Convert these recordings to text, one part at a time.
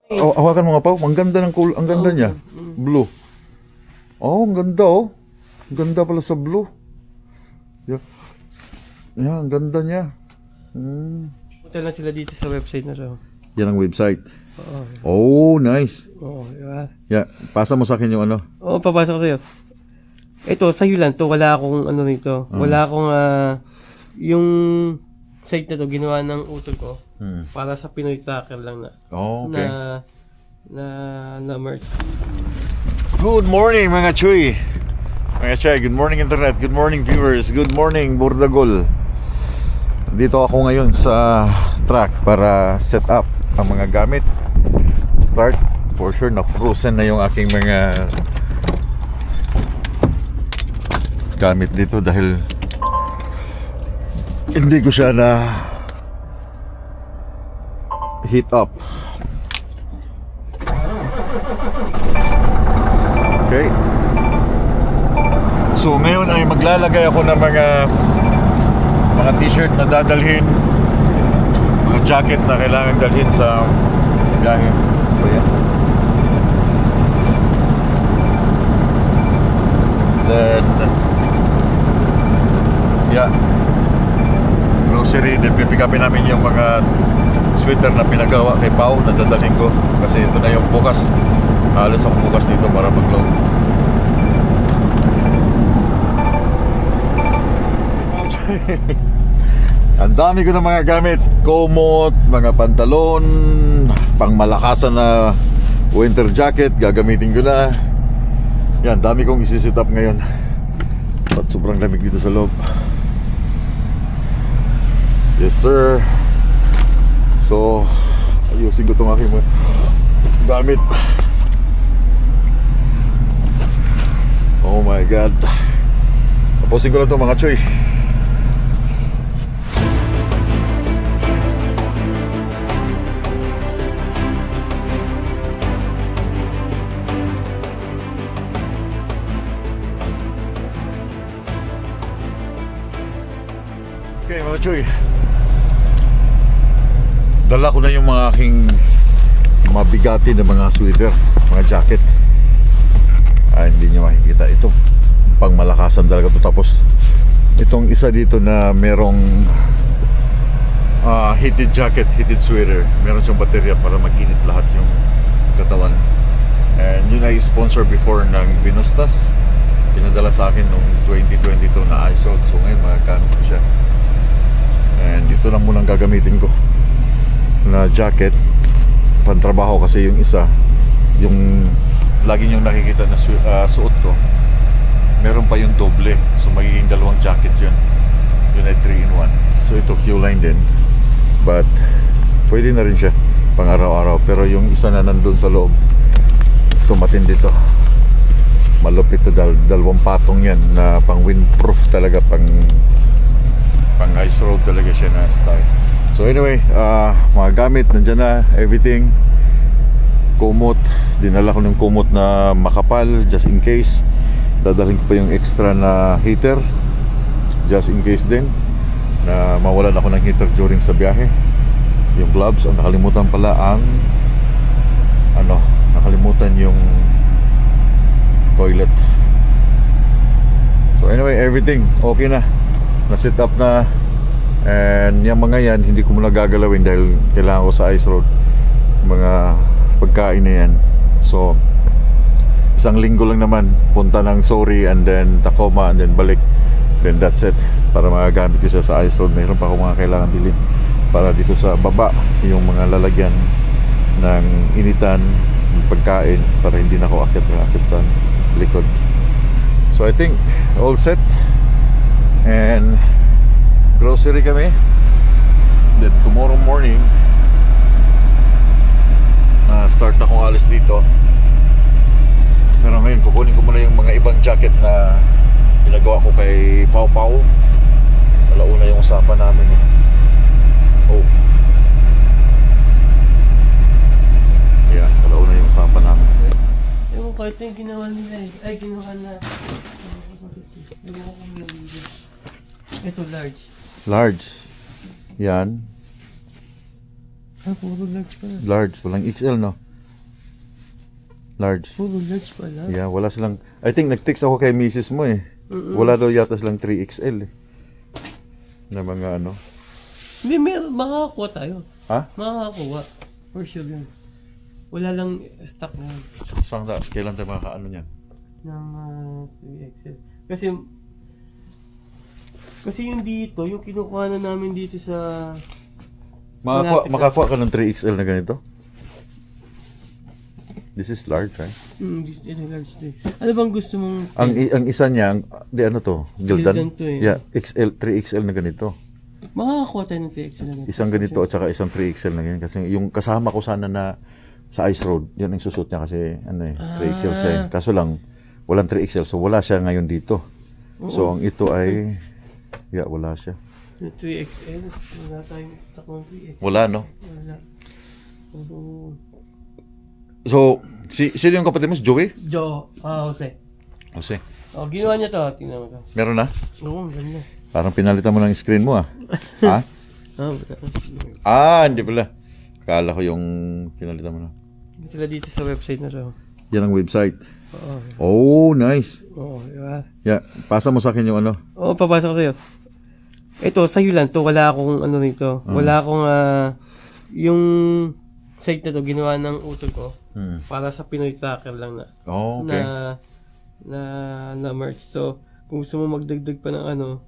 Oh, hawakan mo nga pa. Ang ganda ng ang ganda niya. Blue. Oh, ang ganda oh. Ang ganda pala sa blue. Yeah. Yeah, ang ganda niya. Punta lang sila dito sa website na to. Yan ang website. Oo. Oh, nice. Oo, diba? Yeah, pasa mo sa akin yung ano. Oo, papasok ko sa'yo. Ito, sa'yo lang to. Wala akong ano nito. Wala akong, yung site na to, ginawa ng utol ko. Para sa Pinoy Tracker lang na. Oh, okay. Na merch. Good morning mga Chuy. Mga Chuy, good morning internet. Good morning viewers. Good morning Burdagol. Dito ako ngayon sa truck para set up ang mga gamit. Start. For sure na frozen na yung aking mga gamit dito dahil hindi ko siya na heat up. Okay. So ngayon ay maglalagay ako ng mga t-shirt na dadalhin, mga jacket na kailangan dalhin sa biyahe. So yan. Then yeah, grocery. Then pipick upin namin yung mga sweater na pinagawa kay Pao na dadalhin ko kasi ito na yung bukas. Alas ako bukas dito para mag-load. Ang dami ko ng mga gamit, komot, mga pantalon, pangmalakasan na winter jacket, gagamitin ko na. Yan, dami kong isi-set up ngayon. At sobrang lamig dito sa loob. Yes sir. So, ayusin ko itong aking mga gamit. Oh my God. Tapusin ko lang ito mga Choy. Okay mga Choy, dala ko na yung mga aking mabigati na mga sweater, mga jacket. Hindi nyo makikita. Ito pang malakasan talaga to. Tapos itong isa dito na merong heated jacket, heated sweater. Meron siyang baterya para mag-init lahat yung katawan. And yun ay sponsor before ng Binustas. Pinadala sa akin noong 2022 na iSold. So ngayon magagamit ko siya. And ito lang munang gagamitin ko na jacket pantrabaho kasi yung isa, yung lagi niyong nakikita na suot ko, meron pa yung doble. So magiging dalawang jacket yun. Yun ay 3-in-1. So ito Q-line din, but pwede na rin siya pang araw-araw. Pero yung isa na nandun sa loob, ito matindi to. Malupit to, dalawang patong yan na pang windproof talaga, pang ice road talaga siya na style. So anyway, mga gamit nandyan na, everything. Kumot, dinala ko ng kumot na makapal just in case. Dadalhin ko pa yung extra na heater just in case din na mawalan ako ng heater during sa biyahe. Yung gloves, ang nakalimutan pala ang nakalimutan yung toilet. So anyway, everything okay na, na-set up na. And yung mga yan hindi ko muna gagalawin dahil kailangan ko sa ice road mga pagkain na yan. So isang linggo lang naman, punta ng Sorry and then Tacoma and then balik, then that's it. Para magagamit ko siya sa ice road. Mayroon pa akong mga kailangan bilhin para dito sa baba, yung mga lalagyan ng initan, pagkain, para hindi na ako akit sa likod. So I think all set. And grocery kami. Then tomorrow morning start na akong alis dito. Pero ngayon kukunin ko muna yung mga ibang jacket na pinagawa ko kay Pau Pau. Wala yung usapan namin eh. Oh yeah, wala yung usapan namin. Ewan ko, ito yung ginawa nila eh. Ay, ginawa na. Ito large. Large. Yan. Puro large pala. Large, walang XL no. Large. Puro large pala. Yeah, wala silang... I think nag-text ako kay misis mo eh. Wala daw yata silang 3XL eh. Na mga ano. Hindi, makakakuha tayo. Ha? Makakakuha. For sure yun. Wala lang stock na Saan da? Kailan tayo makakaano niyan? ng 3XL. Kasi yung dito, yung kinukuha na namin dito sa... Makakuha ka ng 3XL na ganito? This is large, right? Ito large din. Ano bang gusto mong... Ang isa niya, di ano to? Gildan Gildan? to eh. Yeah, 3XL na ganito. Makakakuha tayo ng 3XL na ganito. Isang ganito at saka isang 3XL na ganyan. Kasi yung kasama ko sana na sa Ice Road, yan ang susot niya kasi ano eh, 3XL siya eh. Kaso lang, walang 3XL so wala siya ngayon dito. So ang ito ay, wala siya. Yung 3XL, wala tayong stock ng 3XL. Wala, no? Wala. So, sino yung kapatid mo? Si Joey? Jose. Jose. Ginawa niya to. Tingnan mo to. Meron na? Oo, ganda. Parang pinalitan mo ng screen mo ah. Ha? Hindi pala. Akala ko yung pinalitan mo na. Sila dito sa website na to. Yan ang website. Oo. Oh, nice. Oo, diba? Yeah, pasa mo sa akin yung ano. Oo, papasok ko sa'yo. Ito, sa'yo lang to. Wala akong ano nito. Wala akong yung site na to, ginawa ng utol ko. Para sa Pinoy Tracker lang na. Oh, okay. Na merch. So, kung gusto mo magdagdag pa ng ano.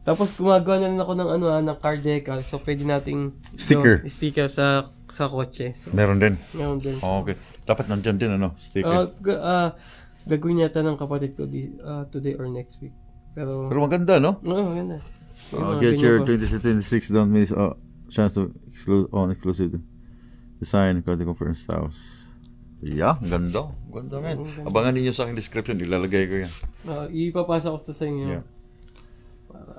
Tapos gumagawa na rin ako ng ng card decal. So, pwede nating sticker sa kotse. So, Meron din. meron din. Oh, okay. Dapat nandyan din ano, sticker. Gagawin yata ng kapatid ko today or next week. Pero maganda, no? oo, maganda. Get your 2026 don't miss chance to exclusive design card conference styles. Yeah, ganda. Ganda, man. Abangan ninyo sa aking description. Ilalagay ko yan. Ipapasa ko to sa inyo. Yeah. Para...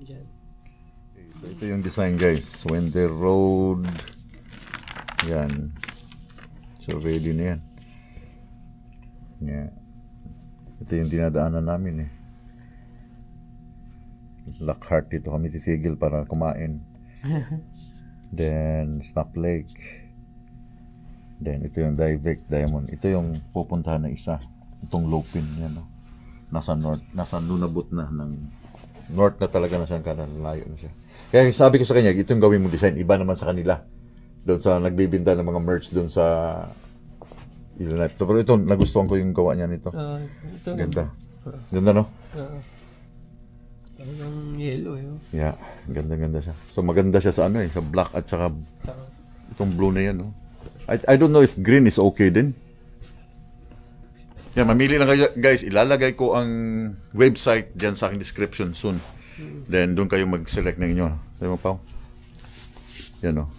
Diyan. So, ito yung design, guys. Winter Road. Yan. So, ready na yan. Yeah. Ito yung dinadaanan namin eh. Lockhart, dito kami titigil para kumain. Then, Snap Lake. Then, ito yung Divec Diamond. Ito yung pupuntahan na isa. Itong Lopin, yan, no? Nasa north, nasa Nunabut na ng north na talaga na siya, layo na siya. Kaya sabi ko sa kanya, ito yung gawin mong design. Iba naman sa kanila. Doon sa nagbibinta ng mga merch doon sa Illinois. Pero ito, nagustuhan ko yung gawa niya nito. Ito Ganda. Ganda, no? Talagang yellow, Yeah, ganda-ganda siya. So maganda siya sa ano eh, sa black at saka itong blue na yan, no? I don't know if green is okay din. Yeah, mamili lang kayo, guys. Ilalagay ko ang website dyan sa aking description soon. Then doon kayo mag-select ng inyo. Sabi mo, Pao? Yan, no?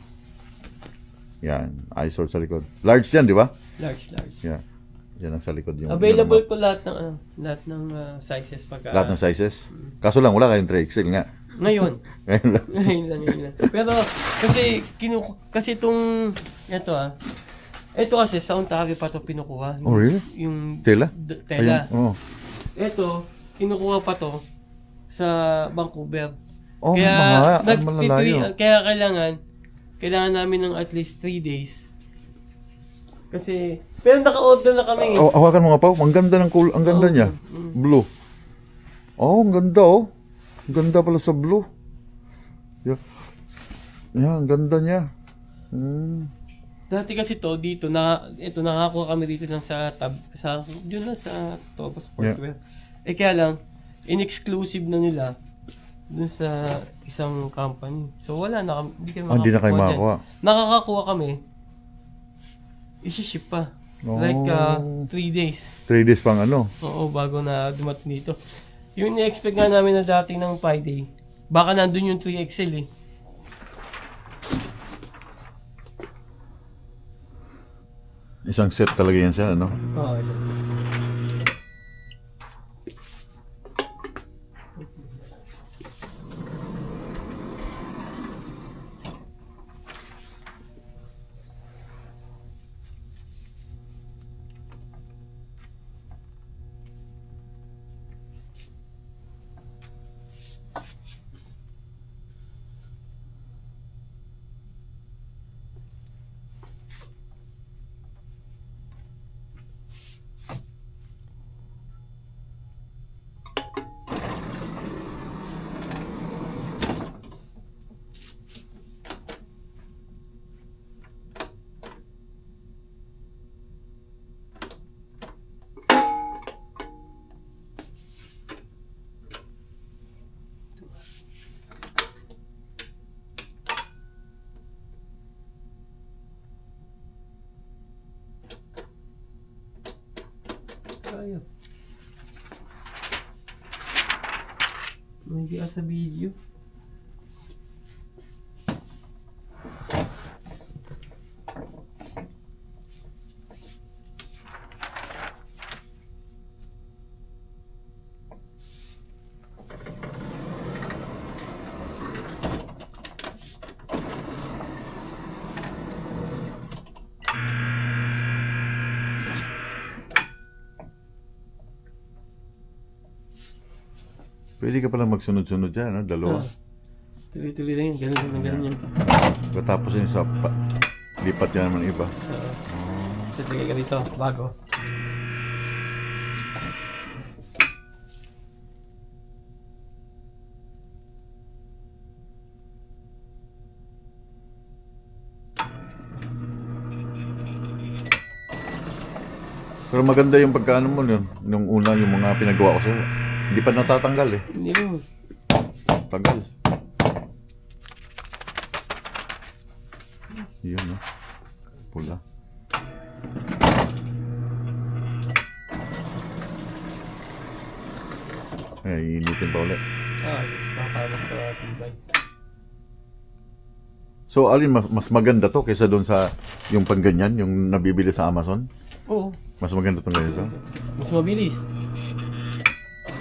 Yan, eyesore sa likod. Large yan, di ba? Large. Yeah. Yan ang sa likod yung... Available ko lahat ng sizes pagka... Lahat ng sizes? Kaso lang, wala kayong 3XL nga. Ngayon. Ngayon lang. Ngayon lang. Pero, kasi itong, ito kasi sa Ontario pa ito pinukuha. Oh, really? Yung Tela? Tela. Ayun, oh. Ito, kinukuha pa to sa Vancouver. Oh, kaya, malalayo. kaya kailangan namin ng at least 3 days. Kasi, pero naka-order na kami. Hawakan mo nga, Pao. Ang ganda ng ang ganda niya. Blue. Oh, ang ganda, oh. Ang ganda pala sa blue. Yeah, ang ganda niya. Dati kasi to dito nakakuha kami dito lang sa yun lang sa Topa Sportwear. Kaya lang in-exclusive na nila dun sa isang company. So wala na kami, Hindi na kayo makakuha. Nakakakuha kami. I-ship pa. Like 3 days. 3 days pang ano? Oo, bago na dumating dito. Yung ni-expect nga namin na dating ng 5 day, baka nandun yung 3XL eh. Isang set talaga yan siya, ano? Oo, Tayo. Hindi ka sa video. Pwede ka pala magsunod-sunod dyan, no? Dalawa. Tuloy-tuloy lang yan. Ganun yan. Pagkatapos yun sa lipat yan naman iba. Sige ka dito. Bago. Pero maganda yung pagkaano mo yun. Yung una, yung mga pinagawa ko sa'yo. Hindi pa natatanggal eh. Hindi mo. Tagal. Yun, no? Pula. Iinitin pa ulit. Papalas ko tibay. So, alin mas maganda to kaysa doon sa yung pangganyan, yung nabibili sa Amazon? Oo. Mas maganda itong ganito? Mas mabilis.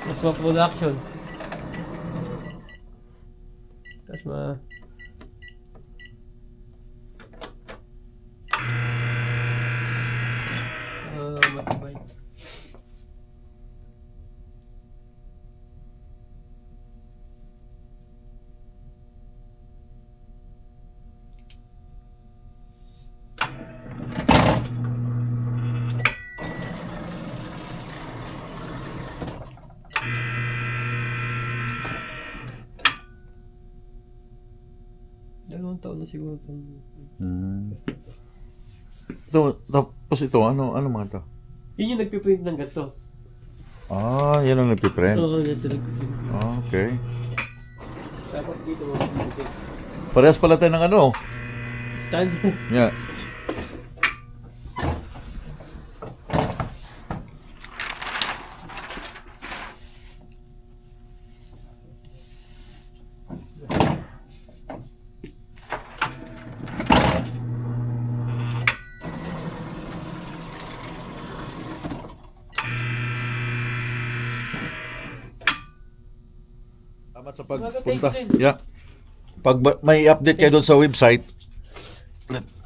Mas ma-production. Tapos matibay. Dalawang taon na siguro itong... Tapos ito, ano mga to? Yun yung nagpiprint ng gato. Ah, yan ang nagpiprint. Oo, yan ito nagpiprint. Ah, okay. Tapos dito magpiprint. Parehas pala tayo ng ano. Stand. Yeah. Salamat sa pagpunta. Yeah. Pag may update kayo doon sa website,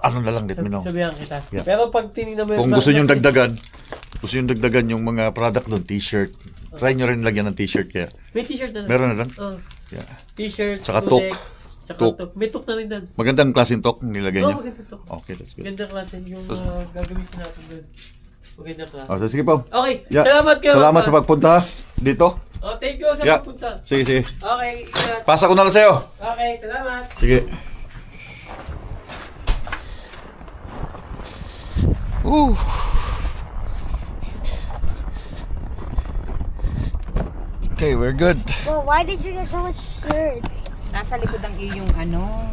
ano na lang, let me know. Sabihan kita. Yeah. Pero pag tinignan mo Kung gusto nyo dagdagan yung mga product doon, t-shirt. Try nyo rin lagyan ng t-shirt kaya. May t-shirt na. Meron na lang? Yeah. T-shirt, Saka tulek, tok. Tsaka Tok. tok. May tok na rin doon. Magandang klaseng tok nilagay nyo. maganda tok. Okay, that's good. Ganda klase yung gagamitin natin doon. Maganda klase. So, sige po. Okay, Yeah. salamat kayo. Salamat sa pagpunta dito. Oh, thank you sa Yeah. pagpunta. Sige, sige. Okay, ingat. Pasa ko na lang sa'yo. Okay, salamat. Sige. Okay, we're good. Well, why did you get so much shirts? Nasa likod ang iyong ano.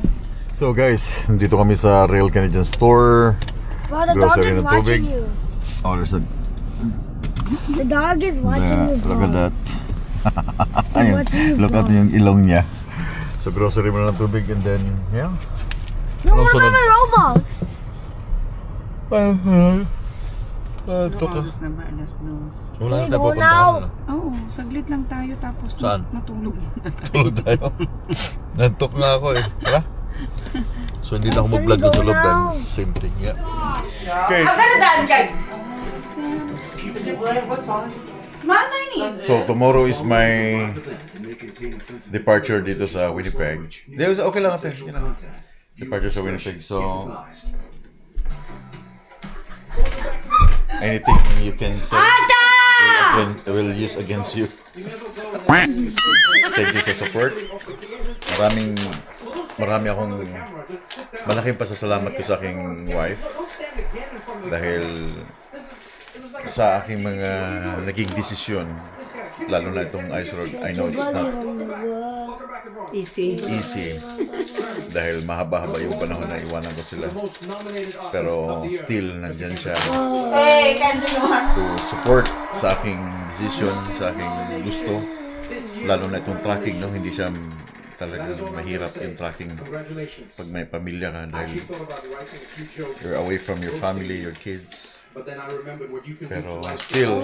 So guys, dito kami sa Real Canadian Store. Well, the dog Grocery is na tubig. watching you. Oh, there's a... The dog is watching you. Look at vlog. that. Ayun, watching you look at vlog. yung ilong niya. So grocery mo na ng tubig and then, yeah. No, Anong what sunod? about my Roblox? Anong oras na ba? Alas 2. Wala na Hey, tayo go pupuntahan. now. ano? Oo, saglit lang tayo tapos Saan? matulog na tayo. Tulog tayo. Nantok na ako eh. Tara. So hindi na ako mag-vlog dun sa loob dahil same thing. Yeah. Okay. So tomorrow is my departure dito sa Winnipeg. Okay lang natin. Departure sa Winnipeg. So anything you can say will use against you. Thank you sa support. Marami akong malaking pasasalamat ko sa aking wife dahil sa aking mga naging desisyon, lalo na itong ice road. I know it's not Easy. easy. Dahil mahaba-haba yung panahon na iwanan ko sila. Pero still, nandyan siya to support sa aking decision, sa aking gusto. Lalo na itong tracking, no? Hindi siya talagang mahirap yung tracking pag may pamilya ka dahil you're away from your family, your kids. Pero still,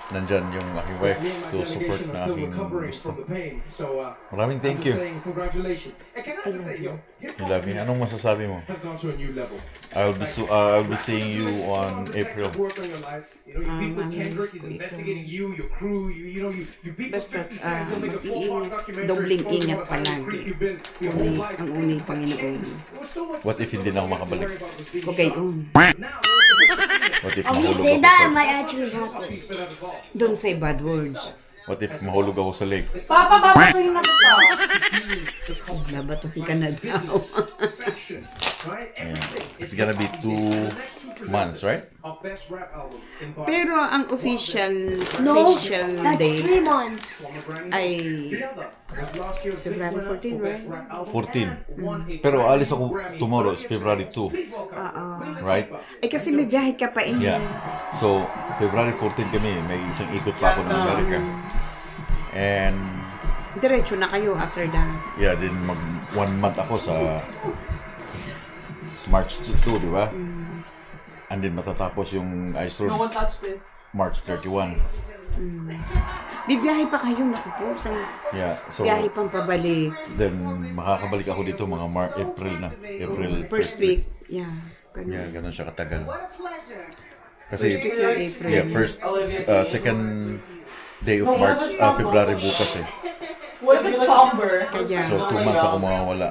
nandyan yung aking wife to support na aking gusto. Maraming thank you. I love you. Anong masasabi mo? I'll be seeing you on April. Basta mag-iingat, dobling ingat palagi. Ang unang Panginoon. What if hindi na ako makabalik? Okay, What if If you mahulog say ako that, sa... it might actually happen. don't say bad words. What if mahulog ako sa lake? Labatuhin ka na daw. Yeah. It's gonna be 2 months, right? Pero ang official No, that's date 3 months. ay February 14, right? 14. Pero alis ako tomorrow, is February 2. Right? Eh kasi may biyahe ka pa eh. Yeah. So, February 14 kami, may isang ikot pa ako ng Amerika. And, Diretso na kayo after that. yeah, din mag 1 month ako sa March 2, di ba? And then matatapos yung Ice Road March 31. Bibiyahe pa kayo, naku po. Yeah, so Biyahe pang pabalik. then makakabalik ako dito mga April na. April First week. Yeah. Ganun. Yeah, ganun siya katagal. Kasi, First week ng April. yeah, second day of March, February bukas eh. What if it's somber? Kaya, So, 2 months ako mawawala.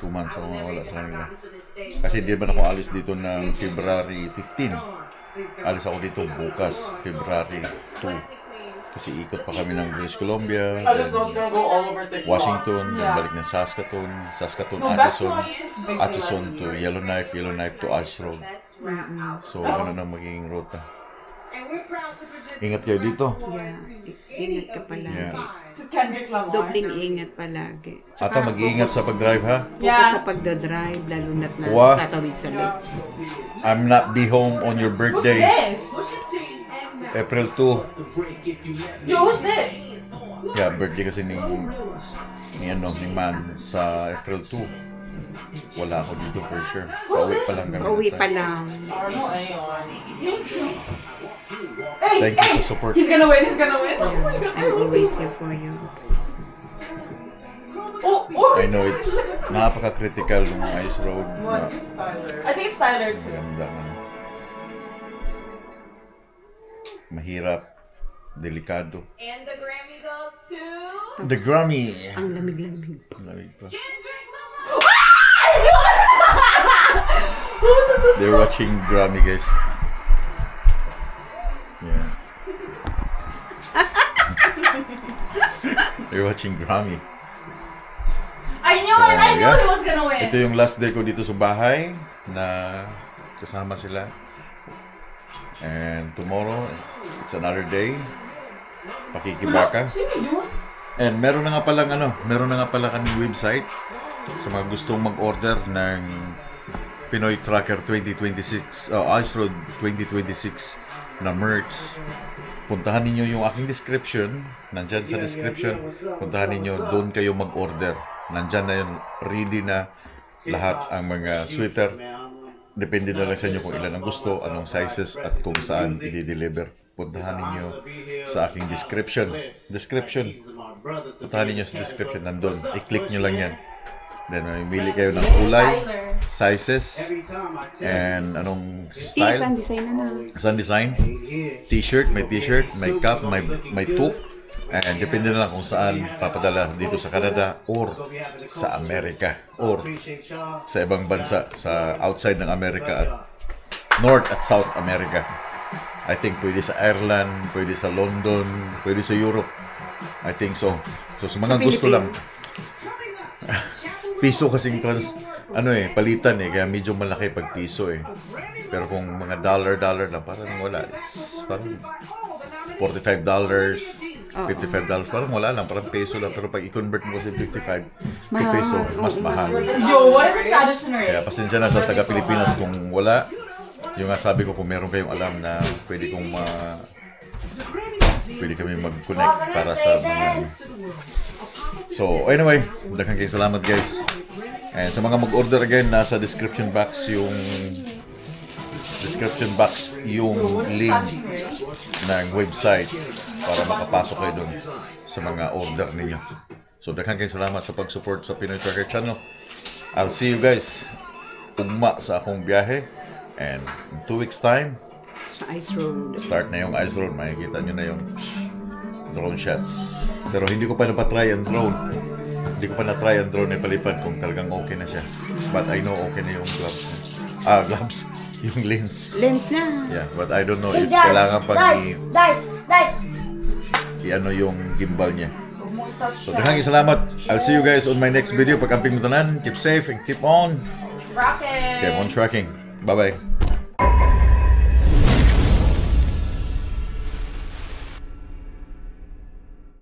2 months ako mawawala sa kanila. Kasi di ba ako alis dito ng February 15. Alis ako dito bukas, February 2. Kasi ikot pa kami ng British Columbia, I just know it's gonna go all over TikTok. Washington, then Yeah. balik ng Saskatoon, No, that's Atchison, why it's big Atchison deal. to Yellowknife, Yellowknife to Ash Road. So, ganun ang magiging ruta. Ingat kayo dito. yeah. Ingat ka palagi. Yeah. To Kendrick Lamar. Dobling ingat palagi. Ata, mag-iingat sa pag-drive, ha? Focus sa pagdadrive, lalo na't Wa. tatawid sa lake. I'm not be home on your Who's birthday, this? April 2. Yo, who's this? Yeah, birthday kasi ni Man sa April 2. Wala ako dito for sure. Pauwi pa lang kami. Pauwi pa lang. Arnold Ayon. Thank you sa support. He's gonna win, he's gonna win. Oh my god. I'm always here for you. Oh. I know it's napaka-critical ng Ice Road. What? It's Tyler. I think it's Tyler too. Maganda nga. Mahirap. Delikado. And the Grammy goes to The Grammy. Ang lamig-lamig pa. Lamig pa. Kendrick Lamar. They're watching Grammy, guys. Yeah. They're watching Grammy. I knew So, it! I knew yeah. he was gonna win! Ito yung last day ko dito sa bahay na kasama sila. And tomorrow, it's another day. Pakikibaka. And meron na nga pala kaming website sa mga gustong mag-order ng Pinoy Tracker 2026, Ice Road 2026 na merch. Puntahan ninyo yung aking description. Nandyan sa description. Puntahan ninyo, doon kayo mag-order. Nandyan na yun, ready na lahat ang mga sweater. Depende na lang sa inyo kung ilan ang gusto, anong sizes, at kung saan i-deliver. Puntahan ninyo sa aking description. Puntahan ninyo sa description, nandun. I-click nyo lang yan. Then, mamili kayo ng kulay, sizes, and anong Style. style. Design na. Sun design, t-shirt, may cup, may toque, and depende na lang kung saan papadala dito sa Canada or sa Amerika or sa ibang bansa, sa outside ng Amerika at North at South America. I think pwede sa Ireland, pwede sa London, pwede sa Europe. I think so. So sa mga gusto lang, piso kasing palitan kaya medyo malaki pag piso Pero kung mga dollar na parang wala. It's parang $45, $55. Parang wala lang, parang peso lang. Pero pag i-convert mo kasi 55 to Mahal. peso, mas Oo, mahal. Yo, what if it's additional Kaya rate? pasensya na sa taga-Pilipinas kung wala. Yung nga sabi ko, kung meron kayong alam na pwede kong pwede kami mag-connect para sa mga... So, anyway, daghang kayong salamat guys. And sa mga mag-order again, nasa description box yung link ng website para makapasok kayo dun sa mga order ninyo. So, daghang kayong salamat sa pag-support sa Pinoy Trucker Channel. I'll see you guys ugma sa akong biyahe. And in 2 weeks time, Sa Ice Road. start na yung ice road. Makikita nyo na yung drone shots. Pero hindi ko pa napatry ang drone. Hindi ko pa na-try ang drone na palipad kung talagang okay na siya. But I know okay na yung gloves. Gloves. Yung lens. Lens na. Yeah, but I don't know if kailangan pang i-ano yung gimbal niya. So, daghang salamat. I'll see you guys on my next video. Pagkamping mo tanan, keep safe and keep on Rocket! tracking. Bye-bye.